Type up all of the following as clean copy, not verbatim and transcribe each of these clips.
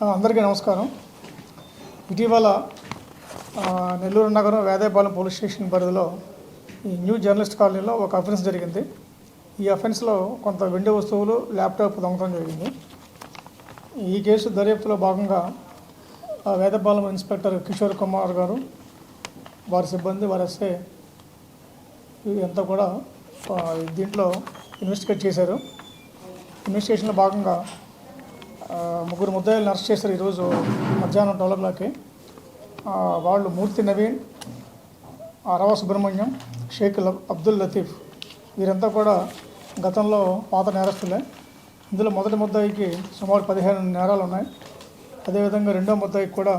అందరికీ నమస్కారం. ఇటీవల నెల్లూరు నగరం వేదాయపాలెం పోలీస్ స్టేషన్ పరిధిలో ఈ న్యూ జర్నలిస్ట్ కాలనీలో ఒక అఫెన్స్ జరిగింది. ఈ అఫెన్స్లో కొంత వెండి వస్తువులు, ల్యాప్టాప్ దొంగతనం జరిగింది. ఈ కేసు దర్యాప్తులో భాగంగా వేదాయపాలెం ఇన్స్పెక్టర్ కిషోర్ కుమార్ గారు, వారి సిబ్బంది, వారి ఎస్ఐ అంతా కూడా దీంట్లో ఇన్వెస్టిగేట్ చేశారు. ఇన్వెస్టిగేషన్లో భాగంగా ముగ్గురు ముద్దాయిలను అరెస్ట్ చేశారు ఈరోజు మధ్యాహ్నం 12 o'clockకి. వాళ్ళు మూర్తి నవీన్, రవ సుబ్రహ్మణ్యం, షేక్ అబ్దుల్ లతీఫ్, వీరంతా కూడా గతంలో పాత నేరస్తులే. ఇందులో మొదటి ముద్దాయికి సుమారు 15 నేరాలు ఉన్నాయి. అదేవిధంగా రెండో ముద్దాయికి కూడా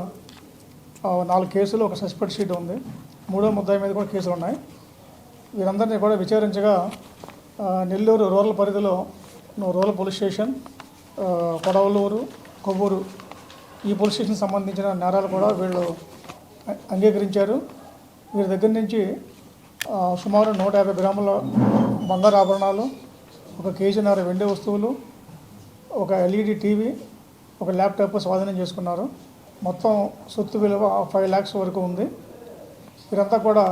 4 కేసులు, ఒక సస్పెక్ట్ షీట్ ఉంది. మూడో ముద్దాయి మీద కూడా కేసులు ఉన్నాయి. వీరందరినీ కూడా విచారించగా నెల్లూరు రూరల్ పరిధిలో rural police station, Kodavalur, Kovvur ఈ పోలీస్ స్టేషన్కి సంబంధించిన నేరాలు కూడా వీళ్ళు అంగీకరించారు. వీరి దగ్గర నుంచి సుమారు 150 గ్రాముల బంగారు ఆభరణాలు, 1 కేజీన్నర వెండి వస్తువులు, ఒక LED టీవీ, ఒక ల్యాప్టాప్ స్వాధీనం చేసుకున్నారు. మొత్తం సొత్తు విలువ 5 lakhs వరకు ఉంది. వీరంతా కూడా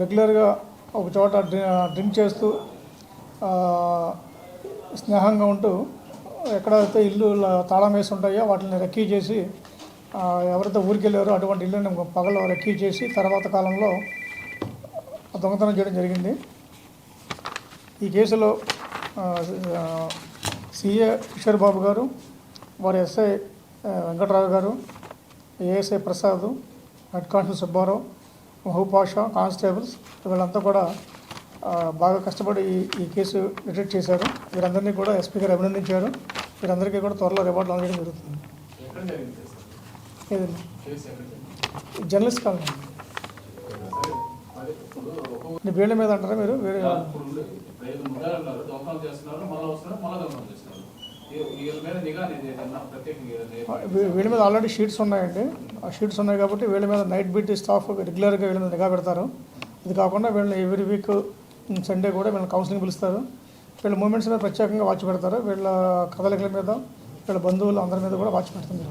రెగ్యులర్గా ఒక చోట డ్రింక్ చేస్తూ స్నేహంగా ఉంటూ ఎక్కడైతే ఇల్లు తాళం వేసి ఉంటాయో వాటిని రెక్కీ చేసి, ఎవరైతే ఊరికి వెళ్ళారో అటువంటి ఇల్లుని పగలు రెక్కీ చేసి తర్వాత కాలంలో దొంగతనం చేయడం జరిగింది. ఈ కేసులో సిఏ కిషోర్ బాబు గారు, వారి ఎస్ఐ వెంకట్రావు గారు, ASI Prasad, head constable Subbarao, Mahaboob Pasha, constables వీళ్ళంతా కూడా బాగా కష్టపడి ఈ కేసు డిటెక్ట్ చేశారు. వీరందరినీ కూడా ఎస్పీ గారు అభినందించారు. వీరందరికీ కూడా త్వరలో రివార్డులు అందజేయడం జరుగుతుంది. ఏదండి జర్నలిస్ట్ కాలనీ వీళ్ళ మీద అంటారా మీరు? వేరే వీళ్ళ మీద ఆల్రెడీ షీట్స్ ఉన్నాయండి. ఆ షీట్స్ ఉన్నాయి కాబట్టి వీళ్ళ మీద నైట్ బీట్ స్టాఫ్ రెగ్యులర్గా వీళ్ళ మీద నిఘా పెడతారు. ఇది కాకుండా వీళ్ళని ఎవ్రీ వీక్ సండే కూడా వీళ్ళని కౌన్సిలింగ్ పిలుస్తారు. వీళ్ళ మూమెంట్స్ మీద ప్రత్యేకంగా వాచ్ పెడతారు. వీళ్ళ కదలికల మీద, వీళ్ళ బంధువులు అందరి మీద కూడా వాచ్ పెడుతుంది.